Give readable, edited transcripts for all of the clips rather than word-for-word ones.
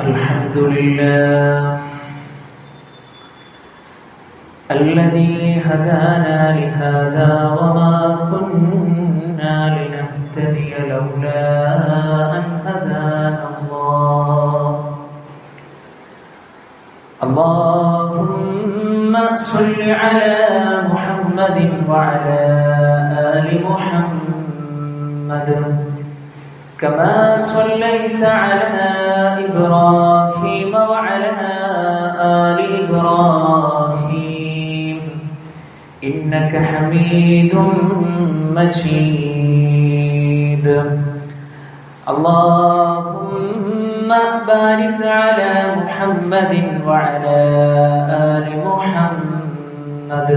الحمد لله الذي هدانا لهذا وما كنا لنهتدي لولا أن هدانا الله. اللهم صل على محمد وعلى آل محمد كما صليت على إبراهيم وعلى آل إبراهيم إنك حميد مجيد. اللهم بارك على محمد وعلى آل محمد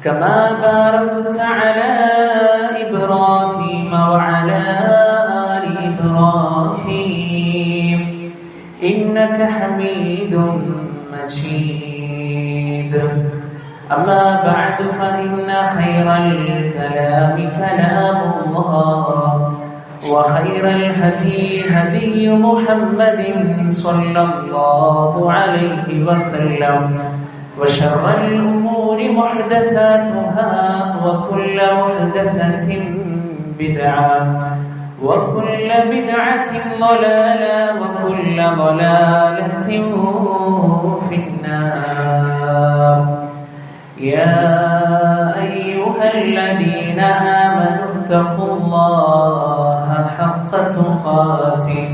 كما باركت على إبراهيم وعلى آل إبراهيم إنك حميد مجيد. أما بعد فإن خير الكلام كلام الله وخير الهدي هدي محمد صلى الله عليه وسلم وشر الأمور محدثاتها وكل محدثة بدعة وكل بدعة ضلالة وكل ضلالة في النار. يا أيها الذين آمنوا اتقوا الله حق تقاته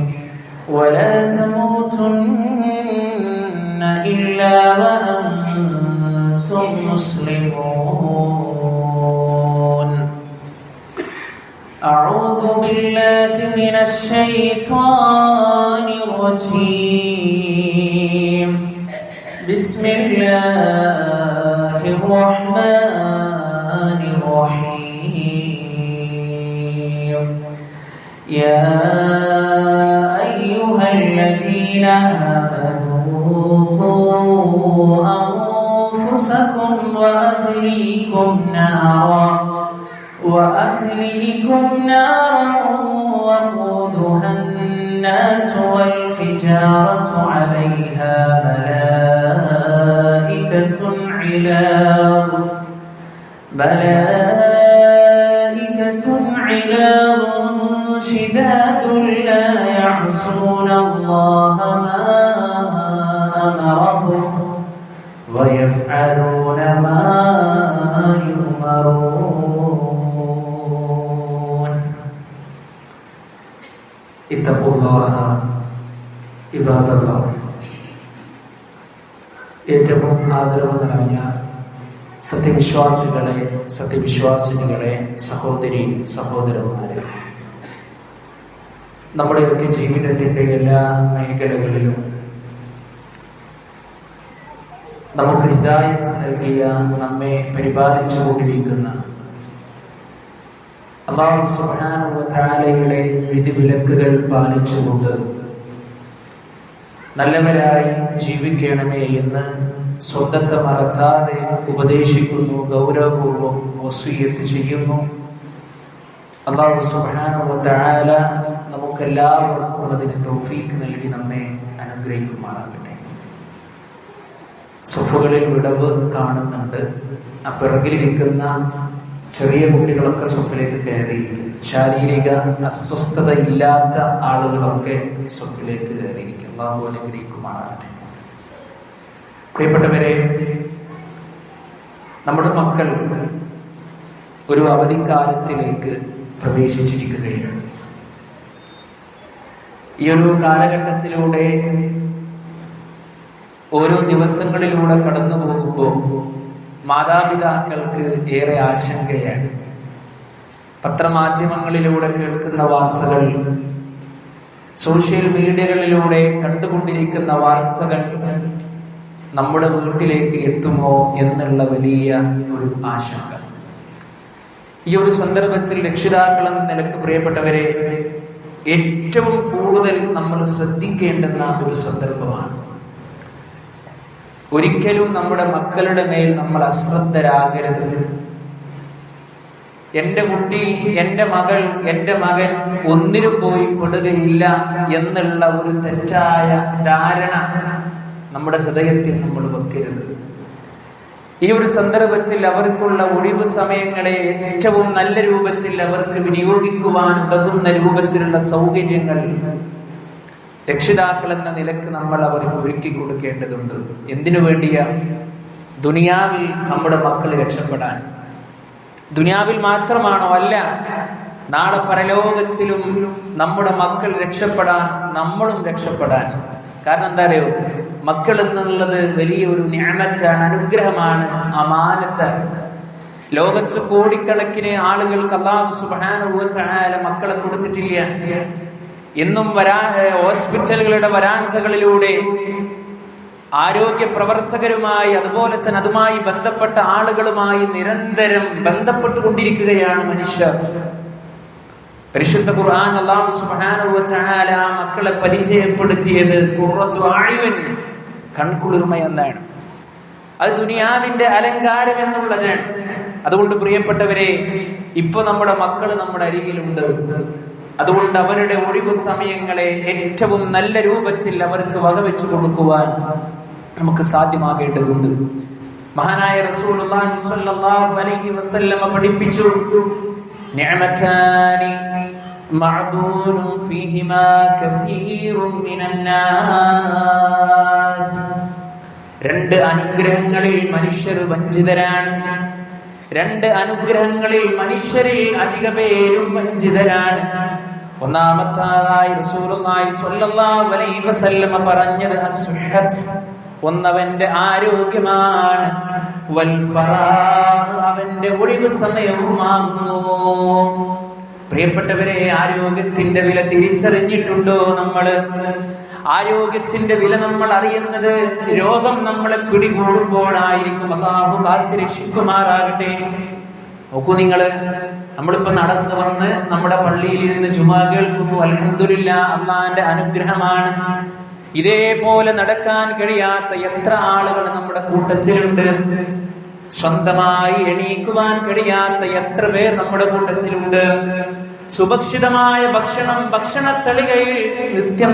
ولا تموتن إلا وأنتم مسلمون. أعوذ بالله من الشيطان الرجيم. بسم الله الرحمن الرحيم. يا أيها الذين آمنوا قوا أنفسكم وأهليكم نارا وقودها الناس والحجارة عليها ملائكة علاظ شداد لا يعصون الله ما أمرهم ويفعلون ما يؤمرون. اتقوا الله عباد الله. ഏറ്റവും ആദരവ് നിറഞ്ഞ സത്യവിശ്വാസിനികളെ, സഹോദരി സഹോദരന്മാരെ, നമ്മുടെയൊക്കെ ജീവിതത്തിന്റെ എല്ലാ മേഖലകളിലും നമുക്ക് ഹിദായത്ത് നൽകിയ, നമ്മെ പരിപാലിച്ചുകൊണ്ടിരിക്കുന്ന അല്ലാഹു സുബ്ഹാനഹു വ തആലയുടെ വിധിവിലക്കുകൾ പാലിച്ചുകൊണ്ട് നല്ലവരായി ജീവിക്കണമേ എന്ന് സ്വന്തത്തെ മറക്കാതെ ഉപദേശിക്കുന്നു, ഗൗരവപൂർവ്വം വസിയ്യത്ത് ചെയ്യുന്നു. അല്ലാഹു സുബ്ഹാനഹു വ തആല നമുക്കെല്ലാവർക്കും അതിന് തൗഫീഖ് നൽകി നമ്മെ അനുഗ്രഹിക്കുമാറാകട്ടെ. സഫുകളിൽ വിടവ് കാണുന്നുണ്ട്. ആ പിറകിലിരിക്കുന്ന ചെറിയ കുട്ടികളൊക്കെ സഫിലേക്ക് കയറിയിരിക്കും. ശാരീരിക അസ്വസ്ഥത ഇല്ലാത്ത ആളുകളൊക്കെ സഫിലേക്ക് കയറിയിരിക്കും. അല്ലാഹു അനുഗ്രഹിക്കുമാറാകട്ടെ. പ്രിയപ്പെട്ടവരെ, നമ്മുടെ മക്കൾ ഒരു അവധിക്കാലത്തിലേക്ക് പ്രവേശിച്ചിരിക്കുകയാണ്. ഈ ഒരു കാലഘട്ടത്തിലൂടെ ഓരോ ദിവസങ്ങളിലൂടെ കടന്നു പോകുമ്പോൾ മാതാപിതാക്കൾക്ക് ഏറെ ആശങ്കയാണ്. പത്രമാധ്യമങ്ങളിലൂടെ കേൾക്കുന്ന വാർത്തകൾ, സോഷ്യൽ മീഡിയകളിലൂടെ കണ്ടുകൊണ്ടിരിക്കുന്ന വാർത്തകൾ നമ്മുടെ വീട്ടിലേക്ക് എത്തുമോ എന്നുള്ള വലിയ ഒരു ആശങ്ക. ഈ ഒരു സന്ദർഭത്തിൽ രക്ഷിതാക്കൾ എന്ന നിലക്ക് പ്രിയപ്പെട്ടവരെ, ഏറ്റവും കൂടുതൽ നമ്മൾ ശ്രദ്ധിക്കേണ്ടുന്ന ഒരു സന്ദർഭമാണ്. ഒരിക്കലും നമ്മുടെ മക്കളുടെ മേൽ നമ്മൾ അശ്രദ്ധരാകരുത്. എന്റെ കുട്ടി, എന്റെ മകൾ, എന്റെ മകൻ ഒന്നിനും പോയി പെടുകയില്ല എന്നുള്ള ഒരു തെറ്റായ ധാരണ നമ്മുടെ ഹൃദയത്തിൽ നമ്മൾ വെക്കരുത്. ഈ ഒരു സന്ദർഭത്തിൽ അവർക്കുള്ള ഒഴിവ് സമയങ്ങളെ ഏറ്റവും നല്ല രൂപത്തിൽ അവർക്ക് വിനിയോഗിക്കുവാൻ ഉതകുന്ന രൂപത്തിലുള്ള സൗകര്യങ്ങൾ രക്ഷിതാക്കൾ എന്ന നിലക്ക് നമ്മൾ അവർക്ക് ഒരുക്കി കൊടുക്കേണ്ടതുണ്ട്. എന്തിനു വേണ്ടിയാ? ദുനിയാവിൽ നമ്മുടെ മക്കൾ രക്ഷപ്പെടാൻ. ദുനിയാവിൽ മാത്രമാണോ? അല്ല, നാളെ പരലോകത്തിലും നമ്മുടെ മക്കൾ രക്ഷപ്പെടാൻ, നമ്മളും രക്ഷപ്പെടാൻ. കാരണം എന്താ അറിയോ? മക്കൾ എന്നുള്ളത് വലിയൊരു നിഅമത്താണ്, അനുഗ്രഹമാണ്, അമാനത്താണ്. ലോകത്ത് കോടിക്കണക്കിന് ആളുകൾക്ക് അല്ലാഹു സുബ്ഹാനഹു വ തആല മക്കളെ കൊടുത്തിട്ടില്ല. എന്നും ഹോസ്പിറ്റലുകളുടെ വരാന്തകളിലൂടെ ആരോഗ്യ പ്രവർത്തകരുമായി, അതുപോലെ തന്നെ അതുമായി ബന്ധപ്പെട്ട ആളുകളുമായി നിരന്തരം ബന്ധപ്പെട്ടുകൊണ്ടിരിക്കുകയാണ് മനുഷ്യർ. പരിശുദ്ധ ഖുർആൻ അല്ലാഹു സുബ്ഹാനഹു വ തആല മക്കളെ പരിചയപ്പെടുത്തിയത് ഖുർറത്തു അഅ്യുൻ, കൺകുളിർമ എന്നാണ്. അത് ദുനിയാവിന്റെ അലങ്കാരം എന്നുള്ളതാണ്. അതുകൊണ്ട് പ്രിയപ്പെട്ടവരെ, ഇപ്പൊ നമ്മുടെ മക്കള് നമ്മുടെ അരികിലുണ്ട്. അതുകൊണ്ട് അവരുടെ ഒഴിവു സമയങ്ങളെ ഏറ്റവും നല്ല രൂപത്തിൽ അവർക്ക് വകവെച്ചു കൊടുക്കുവാൻ നമുക്ക് സാധ്യമാകേണ്ടതുണ്ട്. മഹാനായ റസൂലുള്ളാഹി സ്വല്ലല്ലാഹു അലൈഹി വസല്ലമ പഠിപ്പിച്ചു, നിഅമതാനി മഅദൂനും ഫീഹിമാ കസീറുൻ മിനൻ നാസ്. രണ്ട് അനുഗ്രഹങ്ങളിൽ മനുഷ്യർ വഞ്ചിതരാണ്. രണ്ട് അനുഗ്രഹങ്ങളിൽ മനുഷ്യരിൽ അധിക പേരും വഞ്ചിതരാണ്. ഒന്നാമത്തായി റസൂലുള്ളാഹി സ്വല്ലല്ലാഹു അലൈഹി വസല്ലമ പറഞ്ഞത് അസ്സുഹത്ത്, ഒന്നവന്റെ ആരോഗ്യമാണ്, വൽ ഫറാഹ്, അവന്റെ ഒഴിവ് സമയവുമാകുന്നു. പ്രിയപ്പെട്ടവരെ, ആരോഗ്യത്തിന്റെ വില തിരിച്ചറിഞ്ഞിട്ടുണ്ടോ നമ്മള്? ആരോഗ്യത്തിന്റെ വില നമ്മൾ അറിയുന്നത് രോഗം നമ്മളെ പിടികൂടുമ്പോഴായിരിക്കും. അല്ലാഹു കാത്തുരക്ഷിക്കുമാറാകട്ടെ. നോക്കൂ നിങ്ങള്, നമ്മളിപ്പോ നടന്നു വന്ന് നമ്മുടെ പള്ളിയിൽ ഇരുന്ന് ജുമാ കേൾക്കുന്നു. അൽഹംദുലില്ലാഹ്, അല്ലാഹുവിന്റെ അനുഗ്രഹമാണ്. ഇതേപോലെ നടക്കാൻ കഴിയാത്ത എത്ര ആളുകൾ നമ്മുടെ കൂട്ടത്തിലുണ്ട്. സ്വന്തമായി എണീക്കുവാൻ കഴിയാത്ത എത്ര പേർ നമ്മുടെ കൂട്ടത്തിലുണ്ട്. സുഭക്ഷിതമായ ഭക്ഷണം ഭക്ഷണത്തളികയിൽ നിത്യം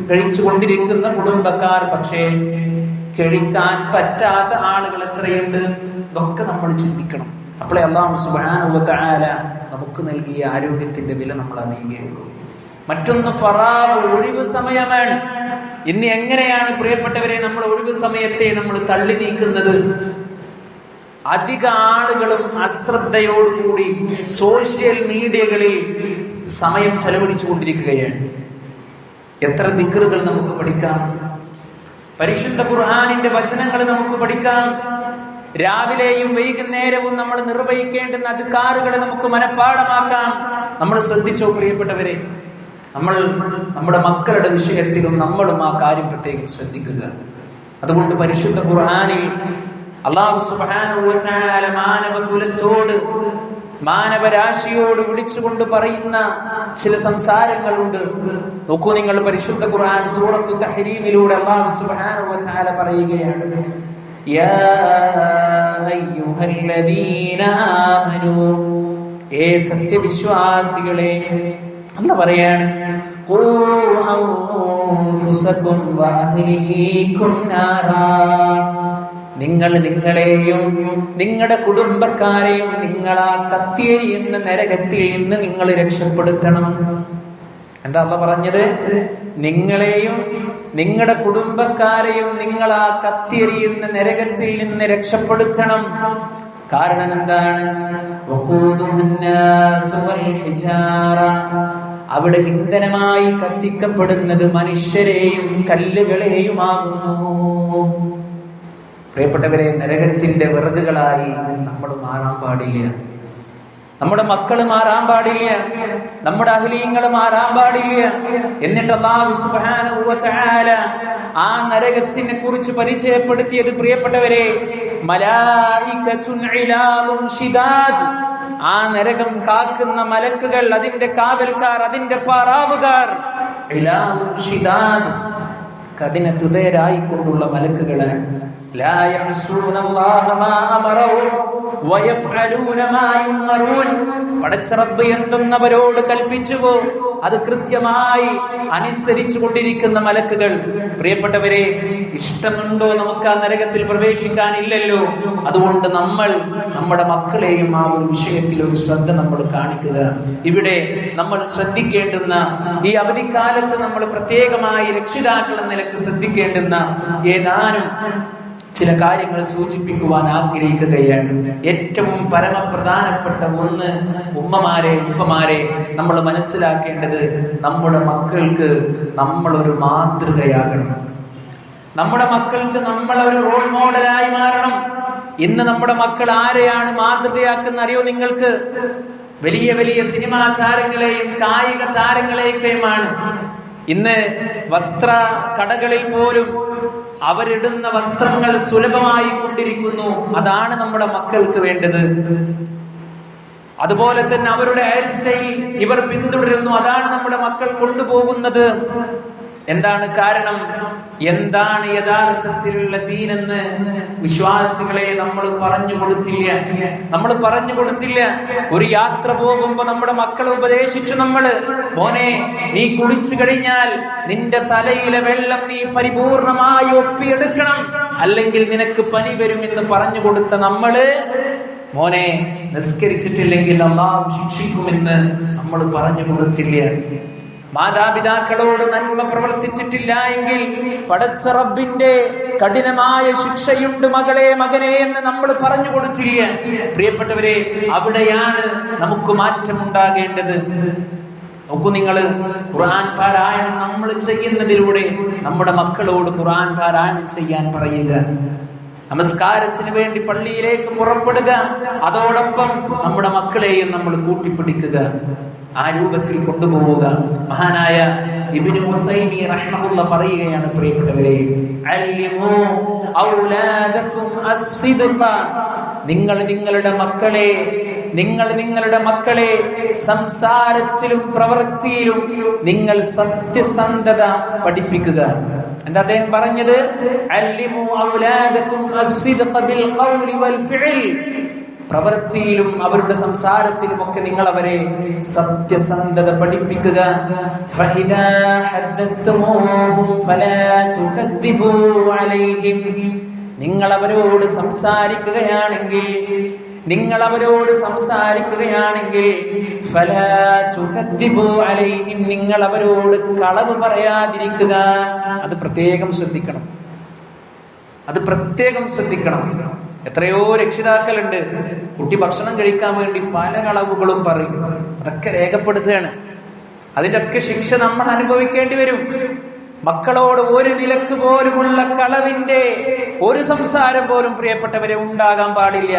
കഴിച്ചുകൊണ്ടിരിക്കുന്ന കുടുംബക്കാർ, പക്ഷേ കഴിക്കാൻ പറ്റാത്ത ആളുകൾ എത്രയുണ്ട്? ഇതൊക്കെ നമ്മൾ ചിന്തിക്കണം. അപ്പോഴേ അല്ലാഹു സുബ്ഹാനഹു വ തആല നമുക്ക് നൽകിയ ആരോഗ്യത്തിന്റെ വില നമ്മൾ അറിയുകയുള്ളൂ. മറ്റൊന്ന് ഫറാഗ്, ഒഴിവ് സമയമാണ്. ഇന്ന് എങ്ങനെയാണ് പ്രിയപ്പെട്ടവരെ നമ്മൾ ഒഴിവ് സമയത്തെ നമ്മൾ തള്ളി നീക്കുന്നത്? അധിക ആളുകളും അശ്രദ്ധയോടുകൂടി സോഷ്യൽ മീഡിയകളിൽ സമയം ചെലവഴിച്ചു കൊണ്ടിരിക്കുകയാണ്. എത്ര ദിക്റുകൾ നമുക്ക് പഠിക്കാം, പരിശുദ്ധ ഖുർആനിന്റെ വചനങ്ങൾ നമുക്ക് പഠിക്കാം. രാവിലെയും വൈകുന്നേരവും നമ്മൾ നിർവഹിക്കേണ്ടുന്ന അദ്കാറുകളെ നമുക്ക് മനഃപ്പാഠമാക്കാം. നമ്മൾ ശ്രദ്ധിച്ചോ പ്രിയപ്പെട്ടവരെ? നമ്മൾ നമ്മുടെ മക്കളുടെ വിഷയത്തിലും നമ്മളും ആ കാര്യം പ്രത്യേകം ശ്രദ്ധിക്കുക. അതുകൊണ്ട് പരിശുദ്ധ ഖുർആനിൽ അല്ലാഹു സുബ്ഹാനഹു വ തആല മാനവകുലത്തോട്, മാനവരാശിയോട് വിളിച്ചുകൊണ്ട് പറയുന്ന ചില സംസാരങ്ങളുണ്ട്. നോക്കൂ നിങ്ങൾ, പരിശുദ്ധ ഖുർആൻ സൂറത്തു തഹ്രീമിലൂടെ അല്ലാഹു സുബ്ഹാനഹു വ തആല പറയുകയാണ്, യാ അയ്യുഹല്ലദീന ആമനൂ, ഏ സത്യവിശ്വാസികളെ, അല്ലാഹു പറയാണ്, ഖൂ അൻഫുസകും വഅഹ്ലീകും നാറാ, നിങ്ങൾ നിങ്ങളെയും നിങ്ങളുടെ കുടുംബക്കാരെയും നിങ്ങളാ കത്തിയെരിയുന്ന നരകത്തിൽ നിന്ന് നിങ്ങൾ രക്ഷപ്പെടുത്തണം. എന്താ അല്ലാഹു പറഞ്ഞത്? നിങ്ങളെയും നിങ്ങളുടെ കുടുംബക്കാരെയും നിങ്ങളാ കത്തിയെരിയുന്ന നരകത്തിൽ നിന്ന് രക്ഷപ്പെടുത്തണം. കാരണം എന്താണ്? വഖൂദുഹന്നാസു വൽ ഹിജാറ, അവിടെ ഇന്ധനമായി കത്തിക്കപ്പെടുന്നത് മനുഷ്യരെയും കല്ലുകളെയുമാകുന്നു. പ്രിയപ്പെട്ടവരെ, നരകത്തിന്റെ വിറകുകളായി നമ്മൾ മാറാൻ പാടില്ല. നമ്മുടെ മക്കള് മാറാൻ പാടില്ല. നമ്മുടെ അഹ്ലീങ്ങൾ മാറാൻ പാടില്ല. എന്നിട്ട് അല്ലാഹു സുബ്ഹാനഹു വ തആല ആ നരകത്തിനെ കുറിച്ച് പരിചയപ്പെടുത്തിയത് പ്രിയപ്പെട്ടവരെ, മലായികത്തുൻ ഇലാദുൻ ഷിദാദ്, ആ നരകം കാക്കുന്ന മലക്കുകൾ, അതിന്റെ കാവൽക്കാർ, അതിന്റെ പാറാവുകാർ, ഇലാദുൻ ഷിദാദ്, കഠിന ഹൃദയരായിക്കൊണ്ടുള്ള മലക്കുകളാണ്. ലാ യഅ്സൂന അല്ലാഹ മാ അമറഹും വയഫ്അലൂന മാ യുമറൂൻ. പടച്ച റബ്ബ് എന്തെന്നവരോട് കൽപ്പിച്ചുവോ അത് കൃത്യമായി അനുസരിച്ചു കൊണ്ടിരിക്കുന്ന മലക്കുകൾ. പ്രിയപ്പെട്ടവരെ, ഇഷ്ടമുണ്ടോ നമുക്ക് ആ നരകത്തിൽ പ്രവേശിക്കാനില്ലല്ലോ. അതുകൊണ്ട് നമ്മൾ നമ്മുടെ മക്കളെയും ആ ഒരു വിഷയത്തിൽ ഒരു ശ്രദ്ധ നമ്മൾ കാണിക്കുക. ഇവിടെ നമ്മൾ ശ്രദ്ധിക്കേണ്ടുന്ന, ഈ അവധിക്കാലത്ത് നമ്മൾ പ്രത്യേകമായി രക്ഷിതാക്കൾ എന്ന നിലക്ക് ശ്രദ്ധിക്കേണ്ടുന്ന ഏതാനും ചില കാര്യങ്ങൾ സൂചിപ്പിക്കുവാൻ ആഗ്രഹിക്കുകയാണ്. ഏറ്റവും പരമപ്രധാനപ്പെട്ട ഒന്ന്, ഉമ്മമാരെ, ഉപ്പമാരെ, നമ്മൾ മനസ്സിലാക്കേണ്ടത് നമ്മുടെ മക്കൾക്ക് നമ്മളൊരു മാതൃകയാകണം. നമ്മുടെ മക്കൾക്ക് നമ്മളൊരു റോൾ മോഡലായി മാറണം. ഇന്ന് നമ്മുടെ മക്കൾ ആരെയാണ് മാതൃകയാക്കുന്ന അറിയോ നിങ്ങൾക്ക്? വലിയ വലിയ സിനിമാ താരങ്ങളെയും കായിക താരങ്ങളെയൊക്കെയുമാണ്. ഇന്ന് വസ്ത്ര കടകളിൽ പോലും അവരിടുന്ന വസ്ത്രങ്ങൾ സുലഭമായി കൊണ്ടിരിക്കുന്നു. അതാണ് നമ്മുടെ മക്കൾക്ക് വേണ്ടത്. അതുപോലെ തന്നെ അവരുടെ ഹെയർ സ്റ്റൈൽ ഇവർ പിന്തുടരുന്നു. അതാണ് നമ്മുടെ മക്കൾ കൊണ്ടുപോകുന്നത്. എന്താണ് കാരണം? എന്താണ് യഥാർത്ഥത്തിലുള്ള ദീനെന്ന് വിശ്വാസികളെ നമ്മൾ പറഞ്ഞു കൊടുത്തില്ല. ഒരു യാത്ര പോകുമ്പോ നമ്മുടെ മക്കളെ ഉപദേശിച്ചു നമ്മള്, മോനെ, നീ കുളിച്ചു കഴിഞ്ഞാൽ നിന്റെ തലയിലെ വെള്ളം നീ പരിപൂർണമായി ഒപ്പിയെടുക്കണം, അല്ലെങ്കിൽ നിനക്ക് പനി വരും എന്ന് പറഞ്ഞു കൊടുത്ത നമ്മള്, മോനെ, നിസ്കരിച്ചിട്ടില്ലെങ്കിൽ അല്ലാഹു ശിക്ഷിക്കുമെന്ന് നമ്മൾ പറഞ്ഞു കൊടുത്തില്ല. മാതാപിതാക്കളോട് നന്മ പ്രവർത്തിച്ചിട്ടില്ല എങ്കിൽ പടച്ച റബ്ബിന്റെ കഠിനമായ ശിക്ഷയുണ്ട് മകളെ, മകനെ എന്ന് നമ്മൾ പറഞ്ഞു കൊടുത്തില്ല. പ്രിയപ്പെട്ടവരെ, അവിടെയാണ് നമുക്ക് മാറ്റമുണ്ടാകേണ്ടത്. നോക്കൂ, നിങ്ങള് ഖുർആൻ പാരായണം നമ്മൾ ചെയ്യുന്നതിലൂടെ നമ്മുടെ മക്കളോട് ഖുർആൻ പാരായണം ചെയ്യാൻ പറയുക. നമസ്കാരത്തിന് വേണ്ടി പള്ളിയിലേക്ക് പുറപ്പെടുക. അതോടൊപ്പം നമ്മുടെ മക്കളെയും നമ്മൾ കൂട്ടിപ്പിടിക്കുക, ആ രൂപത്തിൽ കൊണ്ടുപോവുക. മഹാനായ ഇബ്നു ഹുസൈമി റഹ്മഹുല്ലാഹ് പറയുകയാണ്, പ്രിയപ്പെട്ടവരെ, അല്ലിമു ഔലാദകും അസ്സിദ്ഖ. നിങ്ങൾ നിങ്ങളുടെ മക്കളെ സംസാരത്തിലും പ്രവൃത്തിയിലും നിങ്ങൾ സത്യസന്ധത പഠിപ്പിക്കുക. എന്താ അദ്ദേഹം പറഞ്ഞത്? അല്ലിമു ഔലാദകും അസ്സിദ്ഖ ബിൽ ഖൗലി വൽ ഫിഅൽ. പ്രവൃത്തിയിലും അവരുടെ സംസാരത്തിലും ഒക്കെ നിങ്ങൾ അവരെ സത്യസന്ധത പഠിപ്പിക്കുക. ഫഇദാ ഹദ്ദസ്തുമൂഹും ഫലാ തുകദ്ദിബൂ അലൈഹിം. നിങ്ങൾ അവരോട് സംസാരിക്കുകയാണെങ്കിൽ ഫലാ തുകദ്ദിബൂ അലൈഹിം, നിങ്ങൾ അവരോട് കളവ് പറയാതിരിക്കുക. അത് പ്രത്യേകം ശ്രദ്ധിക്കണം. എത്രയോ രക്ഷിതാക്കളുണ്ട്, കുട്ടി ഭക്ഷണം കഴിക്കാൻ വേണ്ടി പല കളവുകളും പറയും. അതൊക്കെ രേഖപ്പെടുത്തുകയാണ്. അതിന്റെയൊക്കെ ശിക്ഷ നമ്മൾ അനുഭവിക്കേണ്ടി വരും. മക്കളോട് ഒരു നിലക്ക് പോലുമുള്ള കളവിന്റെ ഒരു സംസാരം പോലും, പ്രിയപ്പെട്ടവരെ, ഉണ്ടാകാൻ പാടില്ല.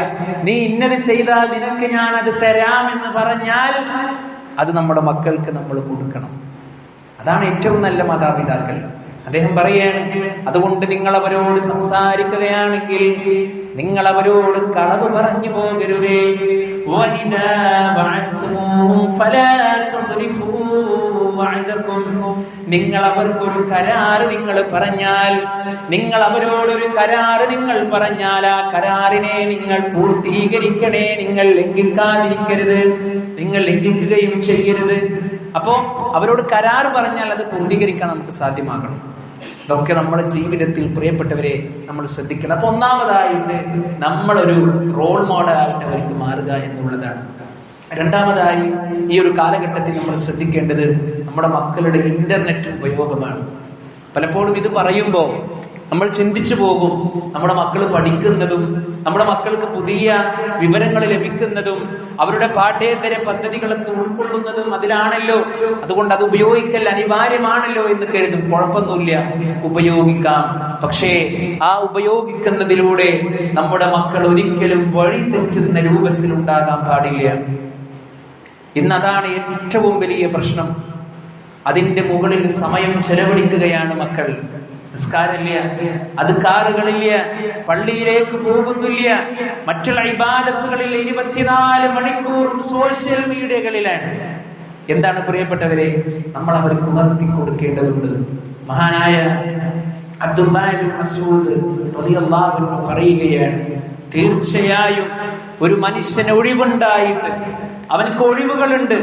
നീ ഇന്നത് ചെയ്താൽ നിനക്ക് ഞാൻ അത് തരാമെന്ന് പറഞ്ഞാൽ അത് നമ്മുടെ മക്കൾക്ക് നമ്മൾ കൊടുക്കണം. അതാണ് ഏറ്റവും നല്ല മാതാപിതാക്കൾ. അദ്ദേഹം പറയാണ്, അതുകൊണ്ട് നിങ്ങൾ അവരോട് സംസാരിക്കുകയാണെങ്കിൽ നിങ്ങൾ അവരോട് കളവ് പറഞ്ഞു പോകരുതേ. നിങ്ങൾ അവർക്കൊരു കരാറ് നിങ്ങൾ പറഞ്ഞാൽ ആ കരാറിനെ നിങ്ങൾ പൂർത്തീകരിക്കണേ. നിങ്ങൾ ലംഘിക്കാതിരിക്കരുത്, നിങ്ങൾ ലംഘിക്കുകയും ചെയ്യരുത്. അപ്പോ അവരോട് കരാറ് പറഞ്ഞാൽ അത് പൂർത്തീകരിക്കാൻ നമുക്ക് സാധ്യമാകണം. ഇതൊക്കെ നമ്മുടെ ജീവിതത്തിൽ, പ്രിയപ്പെട്ടവരെ, നമ്മൾ ശ്രദ്ധിക്കണം. അപ്പൊ ഒന്നാമതായിട്ട് നമ്മളൊരു റോൾ മോഡലായിട്ട് അവർക്ക് മാറുക എന്നുള്ളതാണ്. രണ്ടാമതായി, ഈ ഒരു കാലഘട്ടത്തിൽ നമ്മൾ ശ്രദ്ധിക്കേണ്ടത് നമ്മുടെ മക്കളുടെ ഇന്റർനെറ്റ് ഉപയോഗമാണ്. പലപ്പോഴും ഇത് പറയുമ്പോൾ നമ്മൾ ചിന്തിച്ചു പോകും, നമ്മുടെ മക്കൾ പഠിക്കുന്നതും നമ്മുടെ മക്കൾക്ക് പുതിയ വിവരങ്ങൾ ലഭിക്കുന്നതും അവരുടെ പാഠ്യേതര പദ്ധതികളൊക്കെ ഉൾക്കൊള്ളുന്നതും അതിലാണല്ലോ, അതുകൊണ്ട് അത് ഉപയോഗിക്കൽ അനിവാര്യമാണല്ലോ എന്ന് കരുതും. കുഴപ്പമൊന്നുമില്ല, ഉപയോഗിക്കാം. പക്ഷേ ആ ഉപയോഗിക്കുന്നതിലൂടെ നമ്മുടെ മക്കൾ ഒരിക്കലും വഴി തെറ്റുന്ന രൂപത്തിൽ ഉണ്ടാകാൻ പാടില്ല. ഇന്നതാണ് ഏറ്റവും വലിയ പ്രശ്നം. അതിന്റെ മുകളിൽ സമയം ചെലവഴിക്കുകയാണ് മക്കൾ. നിസ്കാരമില്ല, അദ്കാറുകളില്ല, പള്ളിയിലേക്ക് പോകുന്നില്ല, മറ്റുള്ള ഇബാദത്തുകളിൽ 24 മണിക്കൂറും സോഷ്യൽ മീഡിയകളിലാണ്. എന്താണ് പ്രിയപ്പെട്ടവരെ, നമ്മൾ അവർക്ക് ഉണർത്തി കൊടുക്കേണ്ടതുണ്ട്. മഹാനായ അബ്ദുല്ലാഹി ഇബ്നു മസ്ഊദ് റളിയല്ലാഹു അൻഹു പറയുകയാണ്, തീർച്ചയായും ഒരു മനുഷ്യന് ഒഴിവുണ്ടായിട്ട് അവനക്ക് ഒഴിവുകളുണ്ട്,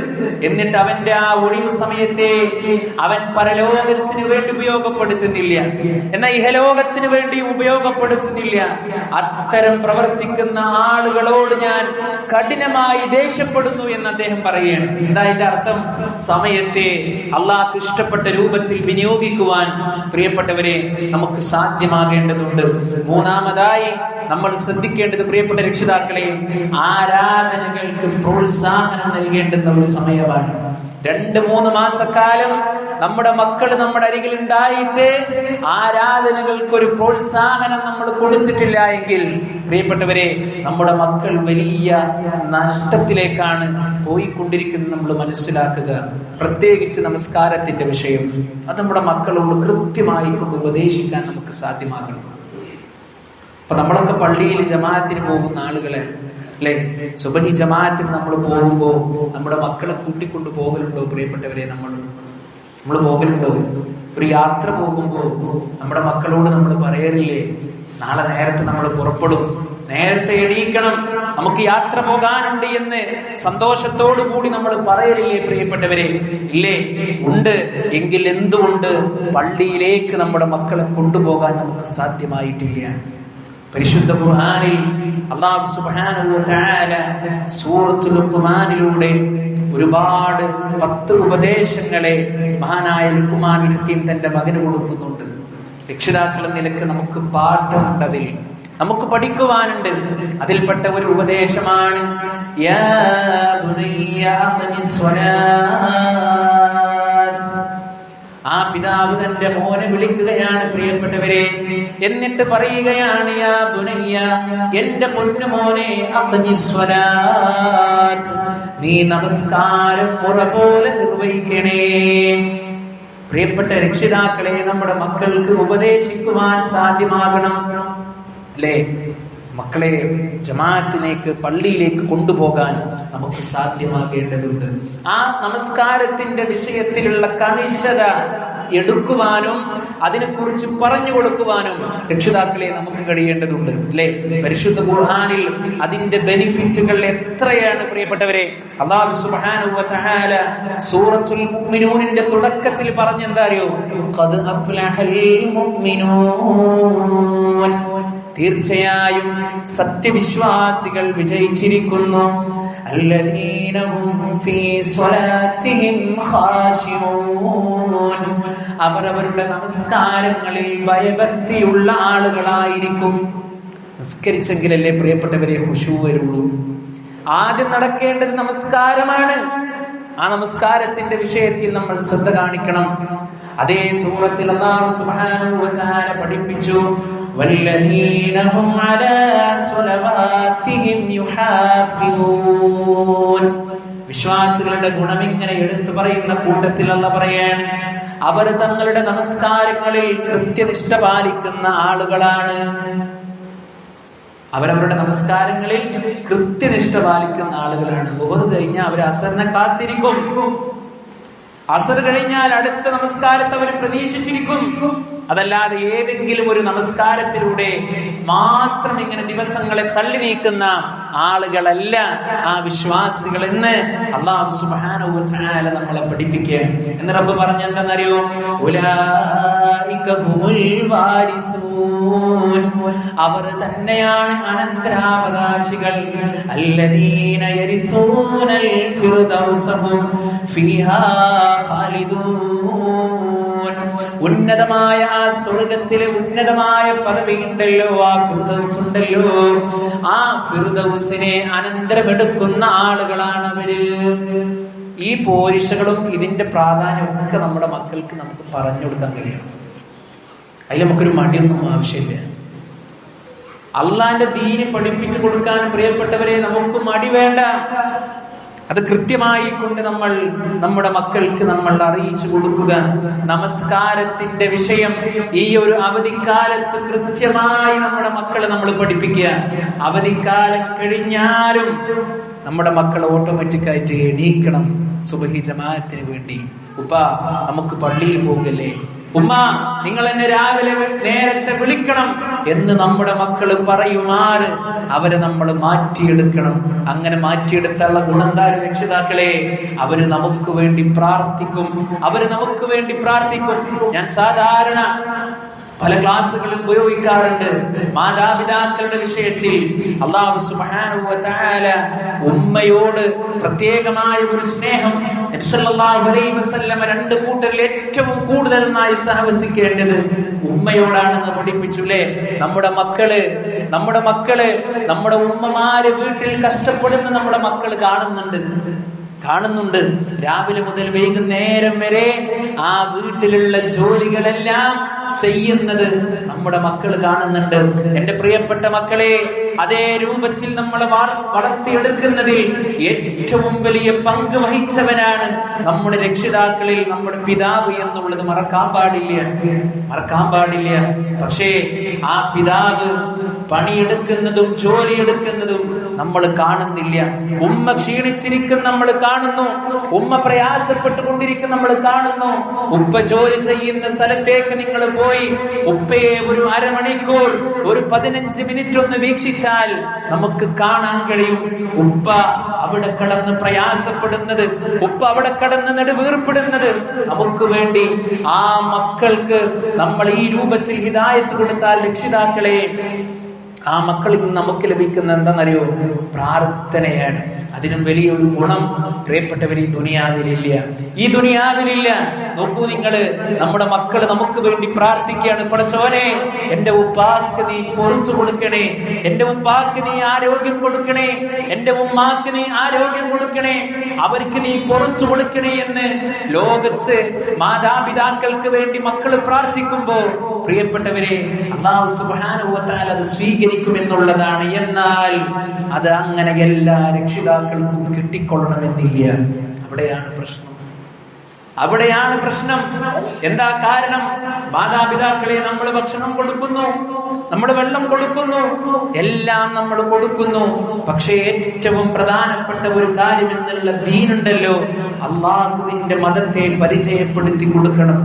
എന്നിട്ട് അവന്റെ ആ ഒഴിവ് സമയത്തെ അവൻ പരലോകത്തിന് വേണ്ടി ഉപയോഗപ്പെടുത്തുന്നില്ല, എന്നാൽ ഇഹലോകത്തിന് വേണ്ടി ഉപയോഗപ്പെടുത്തുന്നില്ല. അത്തരം പ്രവർത്തിക്കുന്ന ആളുകളോട് ഞാൻ കഠിനമായി ദേഷ്യപ്പെടുന്നു എന്ന് അദ്ദേഹം പറയുകയാണ്. എന്താ അതിന്റെ അർത്ഥം? സമയത്തെ അള്ളാഹ്ക്ക് ഇഷ്ടപ്പെട്ട രൂപത്തിൽ വിനിയോഗിക്കുവാൻ പ്രിയപ്പെട്ടവരെ നമുക്ക് സാധ്യമാകേണ്ടതുണ്ട്. മൂന്നാമതായി നമ്മൾ ശ്രദ്ധിക്കേണ്ടത്, പ്രിയപ്പെട്ട രക്ഷിതാക്കളെ, ആരാധനകൾക്ക് പ്രോത്സാഹനം നൽകേണ്ടുന്ന ഒരു സമയമാണ്. 2-3 മാസക്കാലം നമ്മുടെ മക്കൾ നമ്മുടെ അരികിൽ ഉണ്ടായിട്ട് ആരാധനകൾക്കൊരു പ്രോത്സാഹനം നമ്മൾ കൊടുത്തിട്ടില്ല എങ്കിൽ പ്രിയപ്പെട്ടവരെ, നമ്മുടെ മക്കൾ വലിയ നഷ്ടത്തിലേക്കാണ് പോയിക്കൊണ്ടിരിക്കുന്നത് നമ്മൾ മനസ്സിലാക്കുക. പ്രത്യേകിച്ച് നമസ്കാരത്തിന്റെ വിഷയം, അത് നമ്മുടെ മക്കളോട് കൃത്യമായി കൊണ്ട് ഉപദേശിക്കാൻ നമുക്ക് സാധ്യമാകണം. അപ്പൊ നമ്മളൊക്കെ പള്ളിയിൽ ജമാഅത്തിന് പോകുന്ന ആളുകളെ അല്ലെ, സുബഹി ജമാഅത്തിന് നമ്മൾ പോകുമ്പോൾ നമ്മുടെ മക്കളെ കൂട്ടിക്കൊണ്ടു പോകലുണ്ടോ? പ്രിയപ്പെട്ടവരെ, നമ്മൾ പോകലുണ്ടോ? ഒരു യാത്ര പോകുമ്പോൾ നമ്മുടെ മക്കളോട് നമ്മൾ പറയലില്ലേ, നാളെ നേരത്തെ നമ്മൾ പുറപ്പെടും, നേരത്തെ എണീക്കണം, നമുക്ക് യാത്ര പോകാനുണ്ട് എന്ന് സന്തോഷത്തോടു കൂടി നമ്മൾ പറയലില്ലേ? പ്രിയപ്പെട്ടവരെ, ഇല്ലേ? ഉണ്ട്. എങ്കിൽ എന്തുകൊണ്ട് പള്ളിയിലേക്ക് നമ്മുടെ മക്കളെ കൊണ്ടുപോകാൻ നമുക്ക് സാധ്യമായിട്ടില്ല? പരിശുദ്ധ ഖുർആനിൽ അല്ലാഹു സുബ്ഹാനഹു വ തആല സൂറത്തുൽ ലുഖ്മാനിലൂടെ ഒരുപാട് 10 ഉപദേശങ്ങളെ മഹാനായ ലുഖ്മാനുൽ ഹക്കീം തന്റെ മകന് കൊടുക്കുന്നുണ്ട്. രക്ഷിതാക്കൾ എന്ന നിലക്ക് നമുക്ക് പാഠമുണ്ട്, അതിൽ നമുക്ക് പഠിക്കുവാനുണ്ട്. അതിൽപ്പെട്ട ഒരു ഉപദേശമാണ് യാ ബുനയ്യ അഖിമിസ് സ്വലാത്ത്. ആ പിതാവ് തന്റെ മോനെ വിളിക്കുകയാണ് പ്രിയപ്പെട്ടവരെ, എന്നിട്ട് പറയുകയാണ് യാ ബുനയ്യ, എന്റെ പൊന്നു മോനെ, അഖിമിസ് സ്വലാത്ത്, നീ നമസ്കാരം മുറ പോലെ നിർവഹിക്കണേ. പ്രിയപ്പെട്ട രക്ഷിതാക്കളെ, നമ്മുടെ മക്കൾക്ക് ഉപദേശിക്കുവാൻ സാധ്യമാകണം, അല്ലേ? മക്കളെ ജമാഅത്തിലേക്ക്, പള്ളിയിലേക്ക് കൊണ്ടുപോകാൻ നമുക്ക് സാധ്യമാകേണ്ടതുണ്ട്. ആ നമസ്കാരത്തിന്റെ വിഷയത്തിലുള്ള കണിശത എടുക്കുവാനും അതിനെക്കുറിച്ച് പറഞ്ഞു കൊടുക്കുവാനും രക്ഷിതാക്കളെ നമുക്ക് കഴിയേണ്ടതുണ്ട്, അല്ലെ? പരിശുദ്ധ ഖുർആനിൽ അതിന്റെ ബെനിഫിറ്റുകൾ എത്രയാണ് പ്രിയപ്പെട്ടവരെ. അല്ലാഹു സുബ്ഹാനഹു വ തആല സൂറത്തുൽ മുഅ്മിനൂനിന്റെ തുടക്കത്തിൽ പറഞ്ഞെന്താ അറിയോ? ഖദ് അഫ്ലഹൽ മുഅ്മിനൂൻ, തീർച്ചയായും സത്യവിശ്വാസികൾ വിജയിച്ചിരിക്കുന്നു. അല്ലദീന ഹും ഫീ സ്വലാത്തിഹിം ഖാശിഊൻ, അവർ അവരുടെ നമസ്കാരങ്ങളിൽ ഭയഭക്തിയുള്ള ആളുകളായിരിക്കും. നിസ്കരിച്ചെങ്കിലല്ലേ പ്രിയപ്പെട്ടവരെ ഖുശൂ വരുള്ളൂ. ആദ്യം നടക്കേണ്ടത് നമസ്കാരമാണ്. ആ നമസ്കാരത്തിന്റെ വിഷയത്തിൽ നമ്മൾ ശ്രദ്ധ കാണിക്കണം. അതേ സൂറത്തിൽ അല്ലാഹു സുബ്ഹാനഹു വ തആല പഠിപ്പിച്ചു, വല്ലദീന ഹും അലാ സ്വലവാതിഹിം യുഹാഫിളൂൻ. വിശ്വാസികളുടെ ഗുണം ഇങ്ങനെ എടുത്തു പറയുന്ന കൂട്ടത്തിൽ അല്ലാഹു പറയാൻ, അവർ തങ്ങളുടെ നമസ്കാരങ്ങളിൽ കൃത്യനിഷ്ഠ പാലിക്കുന്ന ആളുകളാണ്. അവരവരുടെ നമസ്കാരങ്ങളിൽ കൃത്യനിഷ്ഠ പാലിക്കുന്ന ആളുകളാണ്. ളുഹർ കഴിഞ്ഞാൽ അവർ അസറിനെ കാത്തിരിക്കും. അസർ കഴിഞ്ഞാൽ അടുത്ത നമസ്കാരത്തെ അവർ പ്രതീക്ഷിച്ചിരിക്കും. അതല്ലാതെ ഏതെങ്കിലും ഒരു നമസ്കാരത്തിലൂടെ മാത്രം ഇങ്ങനെ ദിവസങ്ങളെ തള്ളി നീക്കുന്ന ആളുകളല്ല ആ വിശ്വാസികൾ എന്ന് അല്ലാഹു സുബ്ഹാനഹു വ തആല നമ്മളെ പഠിപ്പിക്കുകയാണ്. എന്ന് റബ്ബ് പറഞ്ഞ എന്താണെന്നറിയോ? ഉലൈക ഹുമുൽ വാരിസൂൻ, അവർ തന്നെയാണ് അനന്തരാവകാശികൾ. അല്ലദീന യരിസൂനൽ ഫിർദൗസഹും ഫീഹാ ഖാലിദൂൻ, ഉന്നതമായ ആ സ്വർഗത്തിലെ ഉന്നതമായ പദവി ഉണ്ടല്ലോ, ആ ഫിർദൗസ് ഉണ്ടല്ലോ, ആ ഫിർദൗസിനെ അനന്തരമെടുക്കുന്ന ആളുകളാണ് അവര്. ഈ പോരിശകളും ഇതിന്റെ പ്രാധാന്യമൊക്കെ നമ്മുടെ മക്കൾക്ക് നമുക്ക് പറഞ്ഞു കൊടുക്കാൻ കഴിയണം. അതിൽ നമുക്കൊരു മടിയൊന്നും ആവശ്യമില്ല. അള്ളാന്റെ ദീന് പഠിപ്പിച്ചു കൊടുക്കാൻ പ്രിയപ്പെട്ടവരെ നമുക്ക് മടി വേണ്ട. അത് കൃത്യമായി കൊണ്ട് നമ്മൾ നമ്മുടെ മക്കൾക്ക് നമ്മൾ അറിയിച്ചു കൊടുക്കുക. നമസ്കാരത്തിന്റെ വിഷയം ഈ ഒരു അവധിക്കാലത്ത് കൃത്യമായി നമ്മുടെ മക്കളെ നമ്മൾ പഠിപ്പിക്കുക. അവധിക്കാലം കഴിഞ്ഞാലും നമ്മുടെ മക്കൾ ഓട്ടോമാറ്റിക്കായിട്ട് എണീക്കണം സുബഹി ജമാഅത്തിന് വേണ്ടി. ഉപ്പ നമുക്ക് പള്ളിയിൽ പോകല്ലേ, ഉമ്മ നിങ്ങൾ എന്നെ രാവിലെ നേരത്തെ വിളിക്കണം എന്ന് നമ്മുടെ മക്കള് പറയുമാറ് അവരെ നമ്മൾ മാറ്റിയെടുക്കണം. അങ്ങനെ മാറ്റിയെടുത്തുള്ള ഗുണന്താര രക്ഷിതാക്കളെ, അവര് നമുക്ക് വേണ്ടി പ്രാർത്ഥിക്കും. ഞാൻ സാധാരണ പല ക്ലാസുകളിൽ ഉപയോഗിക്കാറുണ്ട്. മാതാപിതാക്കളുടെ വിഷയത്തിൽ അല്ലാഹു സുബ്ഹാനഹു വ തആല ഉമ്മയോട് പ്രത്യേകമായ ഒരു സ്നേഹം നബി സല്ലല്ലാഹു അലൈഹി വസല്ലം രണ്ട് കൂട്ടരിൽ ഏറ്റവും കൂടുതലായി സഹവസിക്കേണ്ടത് ഉമ്മയോടാണെന്ന് പഠിപ്പിച്ചുല്ലേ. നമ്മുടെ മക്കള് നമ്മുടെ ഉമ്മമാര് വീട്ടിൽ കഷ്ടപ്പെടുന്ന നമ്മുടെ മക്കള് കാണുന്നുണ്ട്. രാവിലെ മുതൽ വൈകുന്നേരം വരെ ആ വീട്ടിലുള്ള ജോലികളെല്ലാം ചെയ്യുന്നത് നമ്മുടെ മക്കൾ കാണുന്നുണ്ട്. എന്റെ പ്രിയപ്പെട്ട മക്കളെ, അതേ രൂപത്തിൽ നമ്മളെ വളർത്തിയെടുക്കുന്നതിൽ ഏറ്റവും വലിയ പങ്ക് വഹിച്ചവനാണ് നമ്മുടെ രക്ഷിതാക്കളിൽ നമ്മുടെ പിതാവ് എന്നുള്ളത് മറക്കാൻ പാടില്ല. പക്ഷേ ആ പിതാവ് പണിയെടുക്കുന്നതും ജോലിയെടുക്കുന്നതും നമ്മൾ കാണുന്നില്ല. ഉമ്മ ക്ഷീണിച്ചിരിക്കുന്ന നമ്മൾ കാണുന്നു, ഉമ്മ പ്രയാസപ്പെട്ടുകൊണ്ടിരിക്കുന്ന നമ്മൾ കാണുന്നു. ഉപ്പ ജോലി ചെയ്യുന്ന സ്ഥലത്തേക്ക് നിങ്ങൾ പോയി ഉപ്പയെ ഒരു അരമണിക്കൂർ, ഒരു 15 മിനിറ്റ് ഒന്ന് വീക്ഷിച്ചാൽ നമുക്ക് കാണാൻ കഴിയും ഉപ്പ അവിടെ കിടന്ന് പ്രയാസപ്പെടുന്നത്, ഉപ്പ അവിടെ കിടന്ന് നെടുവീർപ്പെടുന്നത് നമുക്ക് വേണ്ടി. ആ മക്കൾക്ക് നമ്മൾ ഈ രൂപത്തിൽ ഹിദായത്ത് കൊടുത്താൽ രക്ഷിതാക്കളെ, ആ മക്കളിൽ നിന്ന് നമുക്ക് ലഭിക്കുന്ന എന്താണെന്നറിയോ? പ്രാർത്ഥനയാണ്. അതിനും വലിയൊരു ഗുണം പ്രിയപ്പെട്ടവർ ഈ ദുനിയാവിലില്ല. നോക്കൂ നിങ്ങള്, നമ്മുടെ മക്കള് നമുക്ക് വേണ്ടി പ്രാർത്ഥിക്കുകയാണ്. പടച്ചോനെ, എന്റെ ഉപ്പാക്ക് നീ പൊറുത്തു കൊടുക്കണേ, എന്റെ ഉപ്പാക്ക് നീ ആരോഗ്യം കൊടുക്കണേ, എന്റെ ഉമ്മാക്ക് നീ ആരോഗ്യം കൊടുക്കണേ, അവർക്ക് നീ പൊറുത്തു കൊടുക്കണേ എന്ന് ലോകത്ത് മാതാപിതാക്കൾക്ക് വേണ്ടി മക്കള് പ്രാർത്ഥിക്കുമ്പോ പ്രിയപ്പെട്ടവരെ, അല്ലാഹു സുബ്ഹാനഹു വ തആല അത് സ്വീകരിക്കുമെന്നുള്ളതാണ്. എന്നാൽ അത് അങ്ങനെ എല്ലാ രക്ഷിതാക്കൾക്കും കിട്ടിക്കൊള്ളണമെന്നില്ല. അവിടെയാണ് പ്രശ്നം. എന്താ കാരണം? മാതാപിതാക്കളെ നമ്മൾ ഭക്ഷണം കൊടുക്കുന്നു, നമ്മൾ വെള്ളം കൊടുക്കുന്നു, എല്ലാം നമ്മൾ കൊടുക്കുന്നു. പക്ഷേ ഏറ്റവും പ്രധാനപ്പെട്ട ഒരു കാര്യം എന്നുള്ള ദീനുണ്ടല്ലോ, അല്ലാഹുവിന്റെ മതത്തെ പരിചയപ്പെടുത്തി കൊടുക്കണം,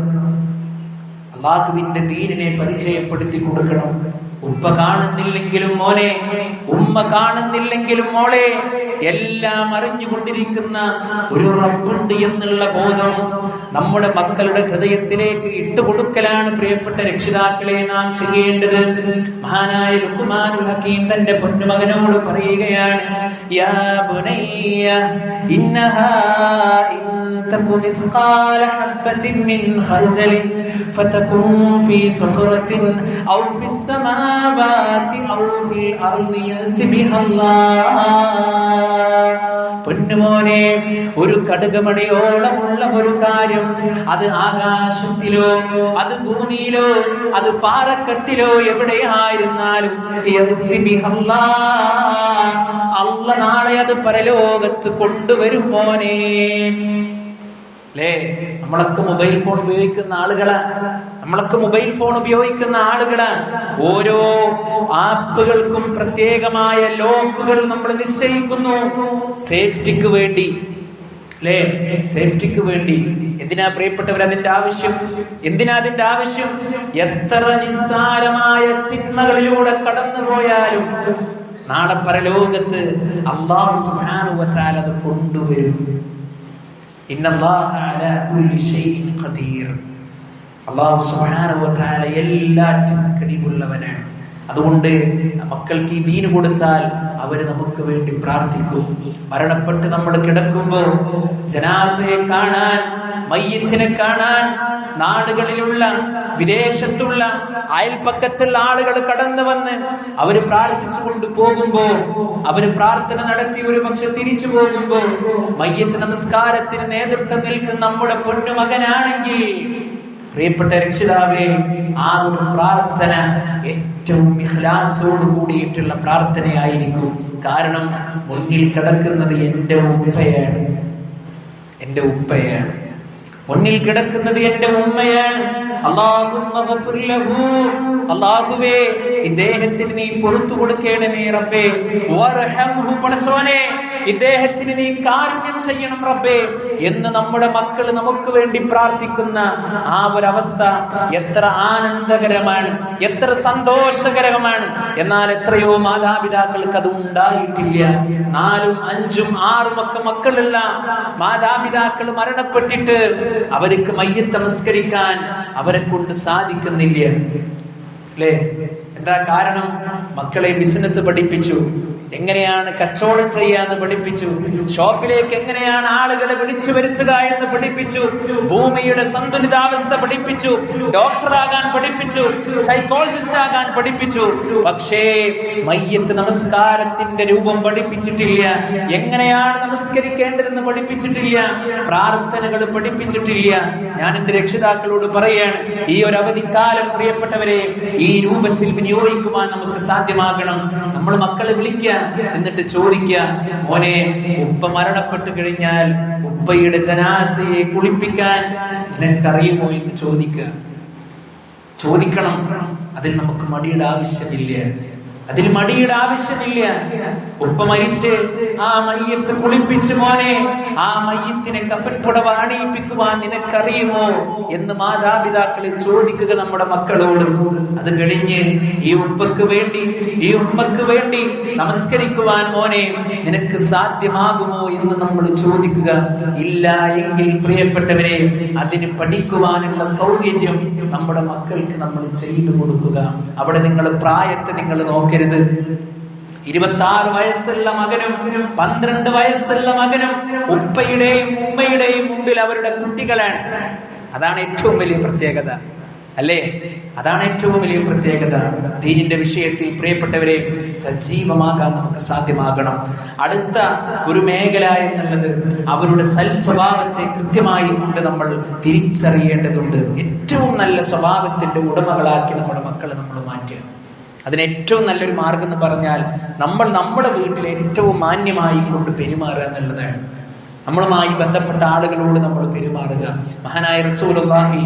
അല്ലാഹുവിന്റെ ദീനിനെ പരിചയപ്പെടുത്തി കൊടുക്കണം. ഉപ്പ കാണുന്നില്ലെങ്കിലും മോനെ, ഉമ്മ കാണുന്നില്ലെങ്കിലും മോളെ, എല്ലാം അറിഞ്ഞുകൊണ്ടിരിക്കുന്ന ഒരു റബ്ബുണ്ട് എന്നുള്ള ബോധം നമ്മുടെ മക്കളുടെ ഹൃദയത്തിലേക്ക് ഇട്ടുകൊടുക്കലാണ് പ്രിയപ്പെട്ട രക്ഷിതാക്കളെ നാം ചെയ്യേണ്ടത്. മഹാനായ ലുഖ്മാനുൽ ഹകീം തന്റെ പൊന്നുമകനോട് പറയുകയാണ്, യാ ബുനയ്യ ഇന്നഹാ ഇൻ തകു മിസ്ഖാല ഹബ്ബത്തിൻ മിൻ ഖർദലിൻ ഫതകുൻ ഫീ സുഖറത്തിൻ ഔ ഫിസ് സമാവാതി ഔ ഫിൽ അർളി യഅതി ബിഹല്ലാഹ്. പൊന്നുമോനെ, ഒരു കടുകുമണിയോളമുള്ള ഒരു കാര്യം, അത് ആകാശത്തിലോ അത് ഭൂമിയിലോ അത് പാറക്കെട്ടിലോ എവിടെയായിരുന്നാലും അല്ലാഹ് നാളെ അത് പരലോകത്ത് കൊണ്ടുവരും മോനെ. അല്ലേ? നമ്മളൊക്കെ മൊബൈൽ ഫോൺ ഉപയോഗിക്കുന്ന ആളുകളാണ്. ഓരോ ആപ്പുകൾക്കും പ്രത്യേകമായ ലോക്കുകൾ നമ്മൾ നിശ്ചയിക്കുന്നു, സേഫ്റ്റിക്ക് വേണ്ടി. അല്ലേ? സേഫ്റ്റിക്ക് വേണ്ടി. എന്തിനാ പ്രിയപ്പെട്ടവർ അതിന്റെ ആവശ്യം? എത്ര നിസ്സാരമായ തിന്മകളിലൂടെ കടന്നുപോയാലും നാളെ പരലോകത്ത് അല്ലാഹു സുബ്ഹാനഹു വ തആല അത് കൊണ്ടുവരും. ഇന്നല്ലാഹ അലാ കുല്ലി ഷൈഇൻ ഖദീർ. അല്ലാഹു സുബ്ഹാനഹു വ തആല എല്ലാറ്റിനും കഴിവുള്ളവനാണ്. അതുകൊണ്ട് മക്കൾക്ക് ഈ ദീന് കൊടുത്താൽ അവര് നമുക്ക് വേണ്ടി പ്രാർത്ഥിക്കും. മരണപ്പെട്ട് നമ്മൾ കിടക്കുമ്പോൾ ജനാസയെ കാണാൻ, മയ്യിത്തിനെ കാണാൻ നാടുകളിലുള്ള വിദേശത്തുള്ള അയൽപ്പക്കത്തുള്ള ആളുകൾ കടന്നു വന്ന് അവര് പ്രാർത്ഥിച്ചുകൊണ്ട് പോകുമ്പോ, അവര് പ്രാർത്ഥന നടത്തി ഒരു പക്ഷെ തിരിച്ചു പോകുമ്പോ, മയ്യിത്ത് നമസ്കാരത്തിന് നേതൃത്വം നിൽക്കുന്ന നമ്മുടെ പൊന്നുമകനാണെങ്കിൽ പ്രിയപ്പെട്ട രക്ഷിതാവേ, ആ ഒരു പ്രാർത്ഥന ഏറ്റവും ഇഖ്ലാസോട് കൂടിയിട്ടുള്ള പ്രാർത്ഥനയായിരിക്കും. കാരണം മുന്നിൽ കിടക്കുന്നത് എന്റെ ഉപ്പയാണ്, മുന്നിൽ കിടക്കുന്നത് എന്റെ ഉമ്മയാണ്. അല്ലാഹുവേ, ഇദ്ദേഹത്തിന് നീ പൊറുത്തു കൊടുക്കണമേ റബ്ബേ. വർഹംഹു, പടച്ചോനെ ഇദ്ദേഹത്തിന് നീ കാരുണ്യം ചെയ്യണം റബ്ബേ എന്ന് നമ്മുടെ മക്കൾ നമുക്ക് വേണ്ടി പ്രാർത്ഥിക്കുന്ന ആ ഒരവസ്ഥ എത്ര ആനന്ദകരമാണ്, എത്ര സന്തോഷകരമാണ്. എന്നാൽ എത്രയോ മാതാപിതാക്കൾക്ക് അത് ഉണ്ടായിട്ടില്ല. 4, 5, 6 ഒക്കെ മക്കളുള്ള മാതാപിതാക്കൾ മരണപ്പെട്ടിട്ട് അവർക്ക് മയ്യത്ത് നമസ്കരിക്കാൻ അവരെ കൊണ്ട് സാധിക്കുന്നില്ല അല്ലേ? എന്താ കാരണം? മക്കളെ ബിസിനസ് പഠിപ്പിച്ചു, എങ്ങനെയാണ് കച്ചവടം ചെയ്യാന്ന് പഠിപ്പിച്ചു, ഷോപ്പിലേക്ക് എങ്ങനെയാണ് ആളുകളെ വിളിച്ചു വരുത്തുക എന്ന് പഠിപ്പിച്ചു, ഭൂമിയുടെ സന്തുലിതാവസ്ഥ പഠിപ്പിച്ചു, ഡോക്ടറാകാൻ പഠിപ്പിച്ചു, സൈക്കോളജിസ്റ്റ് ആകാൻ പഠിപ്പിച്ചു. പക്ഷേ മയ്യത്ത് നമസ്കാരത്തിന്റെ രൂപം പഠിപ്പിച്ചിട്ടില്ല, എങ്ങനെയാണ് നമസ്കരിക്കേണ്ടതെന്ന് പഠിപ്പിച്ചിട്ടില്ല, പ്രാർത്ഥനകൾ പഠിപ്പിച്ചിട്ടില്ല. ഞാൻ എന്റെ രക്ഷിതാക്കളോട് പറയാണ്, ഈ ഒരു അവധിക്കാലം പ്രിയപ്പെട്ടവരെ ഈ രൂപത്തിൽ വിനിയോഗിക്കുവാൻ നമുക്ക് സാധ്യമാകണം. നമ്മൾ മക്കളെ വിളിക്കുക, എന്നിട്ട് ചോദിക്കുക, മോനെ ഉപ്പ മരണപ്പെട്ടു കഴിഞ്ഞാൽ ഉപ്പയുടെ ജനാസയെ കുളിപ്പിക്കാൻ നിനക്കറിയുമോ എന്ന് ചോദിക്കണം. അതിൽ നമുക്ക് മടിയുടെ ആവശ്യമില്ല. ഉപ്പ മരിച്ച് ആ മയ്യത്ത് കുളിപ്പിച്ച് മോനെ ആ മയ്യത്തിനെ കഫൻ പുടവ അണിയിപ്പിക്കുവാൻ നിനക്കറിയുമോ എന്ന് മാതാപിതാക്കളെ ചോദിക്കുക നമ്മുടെ മക്കളോട്. അത് കഴിഞ്ഞ് ഈ ഉപ്പക്ക് വേണ്ടി ഈ ഉമ്മക്ക് വേണ്ടി നമസ്കരിക്കുവാൻ മോനെ നിനക്ക് സാധ്യമാകുമോ എന്ന് നമ്മൾ ചോദിക്കുക. ഇല്ല എങ്കിൽ പ്രിയപ്പെട്ടവരെ അതിന് പഠിക്കുവാനുള്ള സൗകര്യം നമ്മുടെ മക്കൾക്ക് നമ്മൾ ചെയ്തു കൊടുക്കുക. അവിടെ നിങ്ങൾ പ്രായത്തെ നിങ്ങൾ നോക്കരുത്. 26 വയസ്സുള്ള മകനും 12 വയസ്സുള്ള മകനും ഉപ്പയുടെയും ഉമ്മയുടെയും മുമ്പിൽ അവരുടെ കുട്ടികളാണ്. അതാണ് ഏറ്റവും വലിയ പ്രത്യേകത അല്ലേ? അതാണ് ഏറ്റവും വലിയ പ്രത്യേകത. ദീനിന്റെ വിഷയത്തിൽ പ്രിയപ്പെട്ടവരെ സജീവമാകാൻ നമുക്ക് സാധ്യമാകണം. അടുത്ത ഒരു മേഖല എന്നുള്ളത് അവരുടെ സൽസ്വഭാവത്തെ കൃത്യമായി കൊണ്ട് നമ്മൾ തിരിച്ചറിയേണ്ടതുണ്ട്. ഏറ്റവും നല്ല സ്വഭാവത്തിന്റെ ഉടമകളാക്കി നമ്മുടെ മക്കളെ നമ്മൾ മാറ്റുക. അതിന് ഏറ്റവും നല്ലൊരു മാർഗം എന്ന് പറഞ്ഞാൽ നമ്മൾ നമ്മുടെ വീട്ടിൽ ഏറ്റവും മാന്യമായി കൊണ്ട് പെരുമാറുക എന്നുള്ളതാണ്. നമ്മളുമായി ബന്ധപ്പെട്ട ആളുകളോട് നമ്മൾ പെരുമാറുക. മഹാനായ റസൂലുള്ളാഹി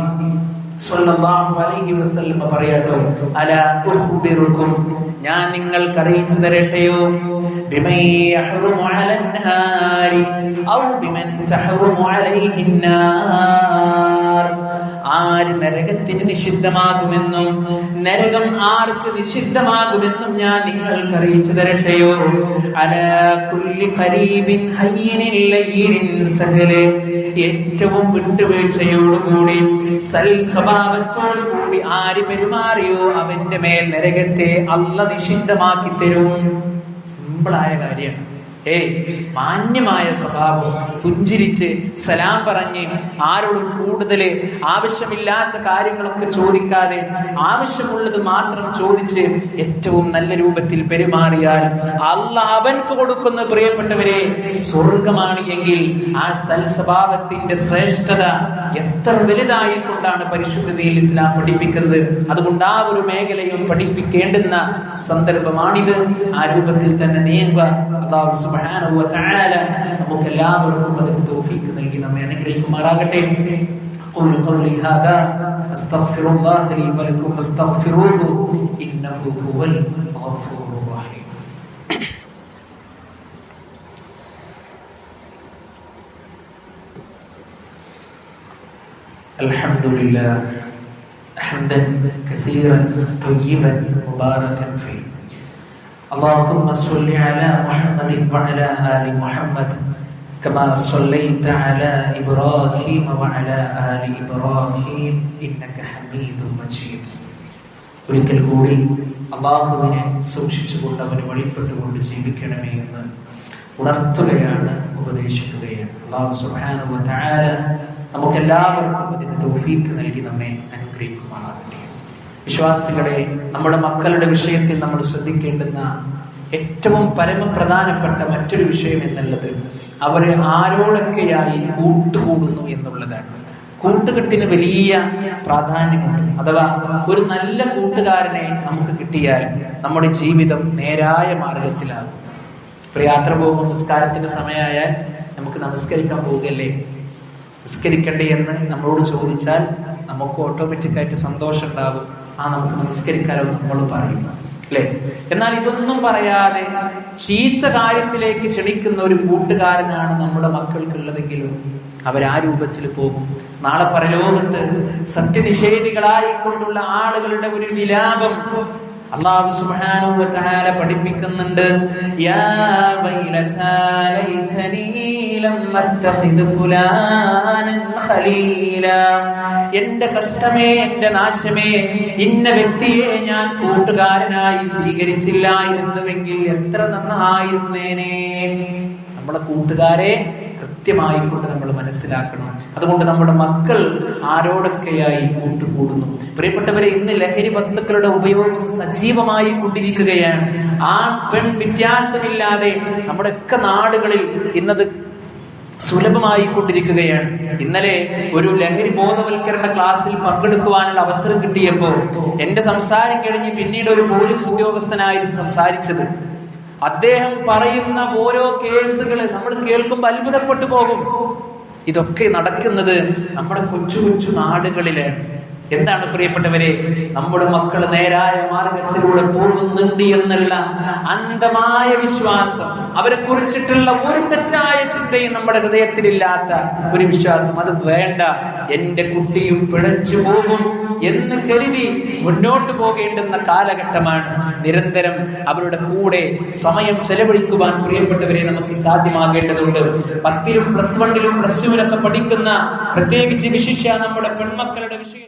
സ്വല്ലല്ലാഹു അലൈഹി വസല്ലം പറയാട്ടോ, അലാ ഉഖ്ബിറുക്കും, ഞാൻ നിങ്ങൾക്ക് അറിയിച്ചു തരട്ടെയോ, ബിമൻ യഹ്റുമു അലൻ നാരി ഔ ബിമൻ തഹ്റുമു അലൈഹിൻ നാർ, ആര് നരകത്തിന് നിഷിദ്ധമാകുമെന്നും നരകം ആർക്ക് നിഷിദ്ധമാകുമെന്നും ഞാൻ നിങ്ങൾക്ക് അറിയിച്ചു തരട്ടെയോ. അലാ കുല്ലി ഖരീബിൻ ഹയ്യിനിൻ ലയ്യിനിൻ സഹല്, ഏറ്റവും വിട്ടുവീഴ്ചയോടുകൂടി സൽ സ്വഭാവത്തോടുകൂടി ആര് പെരുമാറിയോ അവന്റെ മേൽ നരകത്തെ അല്ലാഹ് നിഷിദ്ധമാക്കി തരും. സിമ്പിളായ കാര്യമാണ്. മാന്യമായ സ്വഭാവം, പുഞ്ചിരിച്ച് സലാം പറഞ്ഞ് ആരോടും കൂടുതൽ ആവശ്യമില്ലാത്ത കാര്യങ്ങളൊക്കെ ചോദിക്കാതെ ആവശ്യമുള്ളത് മാത്രം ചോദിച്ച് ഏറ്റവും നല്ല രൂപത്തിൽ പെരുമാറിയാൽ അല്ലാഹ് അവൻക്ക് കൊടുക്കുന്ന പ്രിയപ്പെട്ടവരെ സ്വർഗമാണ്. എങ്കിൽ ആ സൽസ്വഭാവത്തിന്റെ ശ്രേഷ്ഠത എത്ര വലുതായിക്കൊണ്ടാണ് പരിശുദ്ധതയിൽ ഇസ്ലാം പഠിപ്പിക്കുന്നത്. അതുകൊണ്ട് ആ ഒരു മേഖലയും പഠിപ്പിക്കേണ്ടുന്ന സന്ദർഭമാണിത്. ആ രൂപത്തിൽ തന്നെ നീങ്ങുക. അല്ലാഹു സുബ്ഹാനഹു വ തആല നമുക്ക് എല്ലാവർക്കും അതിന് തൗഫീഖ് നൽകി നമ്മെ അനുഗ്രഹിക്കുമാറാകട്ടെ. أقول قولي هذا أستغفر الله لي ولكم فاستغفروه إنه هو الغفور الرحيم. الحمد لله حمدا كثيرا طيبا مباركا فيه. اللهم صل على محمد وعلى آل محمد كما صليت على إبراهيم وعلى آل إبراهيم إنك حميد مجيد. ഒരിക്കൽ കൂടി അല്ലാഹുവിനെ സൂക്ഷിച്ചുകൊണ്ട് അവന് വഴിപ്പെട്ടുകൊണ്ട് ജീവിക്കണമേ എന്ന് ഉണർത്തുകയാണ്, ഉപദേശിക്കുകയാണ്. അല്ലാഹു സുബ്ഹാനഹു വ തആല നമുക്കെല്ലാവർക്കും അതിന് തൗഫീഖ് നൽകി നമ്മെ അനുഗ്രഹിക്കുമാറാകട്ടെ. വിശ്വാസികളെ, നമ്മുടെ മക്കളുടെ വിഷയത്തിൽ നമ്മൾ ശ്രദ്ധിക്കേണ്ടുന്ന ഏറ്റവും പരമപ്രധാനപ്പെട്ട മറ്റൊരു വിഷയം എന്നുള്ളത് അവര് ആരോടൊക്കെയായി കൂട്ടുകൂടുന്നു എന്നുള്ളതാണ്. കൂട്ടുകെട്ടിന് വലിയ പ്രാധാന്യമുണ്ട്. അഥവാ ഒരു നല്ല കൂട്ടുകാരനെ നമുക്ക് കിട്ടിയാൽ നമ്മുടെ ജീവിതം നേരായ മാർഗത്തിലാകും. ഇപ്പോൾ യാത്ര പോകുമ്പോൾ നിസ്കാരത്തിന്റെ സമയമായാൽ നമുക്ക് നമസ്കരിക്കാൻ പോവുകയല്ലേ, നിസ്കരിക്കണ്ടേ എന്ന് നമ്മളോട് ചോദിച്ചാൽ നമുക്ക് ഓട്ടോമാറ്റിക്കായിട്ട് സന്തോഷം ഉണ്ടാകും. നമുക്ക് നമസ്കരിക്കാനോ നമ്മൾ പറയും. അല്ലെ? എന്നാൽ ഇതൊന്നും പറയാതെ ചീത്ത കാര്യത്തിലേക്ക് ക്ഷണിക്കുന്ന ഒരു കൂട്ടുകാരനാണ് നമ്മുടെ മക്കൾക്കുള്ളതെങ്കിലും അവരാ രൂപത്തിൽ പോകും. നാളെ പരലോകത്ത് സത്യനിഷേധികളായിക്കൊണ്ടുള്ള ആളുകളുടെ ഒരു വിലാപം അല്ലാഹു സുബ്ഹാനഹു വ തആല പഠിപ്പിക്കുന്നുണ്ട്. യാ വൈലതാ ലൈതനീ ലം അത്തഖിദ് ഫുലാനൻ ഖലീലാ. എന്റെ കഷ്ടമേ, എന്റെ നാശമേ, ഇന്ന വ്യക്തിയെ ഞാൻ കൂട്ടുകാരനായി സ്വീകരിച്ചില്ലായിരുന്നുവെങ്കിൽ എത്ര നന്നായിരുന്നേനെ. നമ്മളെ കൂട്ടുകാരെ കൃത്യമായി കൊണ്ട് നമ്മൾ മനസ്സിലാക്കണം. അതുകൊണ്ട് നമ്മുടെ മക്കൾ ആരോടൊക്കെയായി കൂട്ടുകൂടുന്നു. പ്രിയപ്പെട്ടവരെ, ഇന്ന് ലഹരി വസ്തുക്കളുടെ ഉപയോഗം സജീവമായി കൊണ്ടിരിക്കുകയാണ്. ആൺ പെൺ വ്യത്യാസമില്ലാതെ നമ്മുടെയൊക്കെ നാടുകളിൽ ഇന്നത് സുലഭമായി കൊണ്ടിരിക്കുകയാണ്. ഇന്നലെ ഒരു ലഹരി ബോധവൽക്കരണ ക്ലാസ്സിൽ പങ്കെടുക്കുവാനുള്ള അവസരം കിട്ടിയപ്പോൾ എന്റെ സംസാരം കഴിഞ്ഞ് പിന്നീട് ഒരു പോലീസ് ഉദ്യോഗസ്ഥനായിരുന്നു സംസാരിച്ചത്. അദ്ദേഹം പറയുന്ന ഓരോ കേസുകൾ നമ്മൾ കേൾക്കുമ്പോൾ അത്ഭുതപ്പെട്ടു പോകും. ഇതൊക്കെ നടക്കുന്നത് നമ്മുടെ കൊച്ചു കൊച്ചു നാടുകളിലാണ്. എന്താണ് പ്രിയപ്പെട്ടവരെ, നമ്മുടെ മക്കൾ നേരായ മാർഗത്തിലൂടെ പോകുന്നുണ്ട് എന്നുള്ള അന്ധമായ വിശ്വാസം, അവരെ കുറിച്ചിട്ടുള്ള ഒരു തെറ്റായ ചിന്തയും നമ്മുടെ ഹൃദയത്തിലില്ലാത്ത ഒരു വിശ്വാസം, അത് വേണ്ട, എന്റെ കുട്ടിയും പിഴച്ചു പോകും എന്ന് കരുതി മുന്നോട്ട് പോകേണ്ടുന്ന കാലഘട്ടമാണ്. നിരന്തരം അവരുടെ കൂടെ സമയം ചെലവഴിക്കുവാൻ പ്രിയപ്പെട്ടവരെ നമുക്ക് സാധ്യമാകേണ്ടതുണ്ട്. 10ലും +1ലും +2വിലൊക്കെ പഠിക്കുന്ന, പ്രത്യേകിച്ച് വിശിഷ്യ നമ്മുടെ പെൺമക്കളുടെ വിഷയം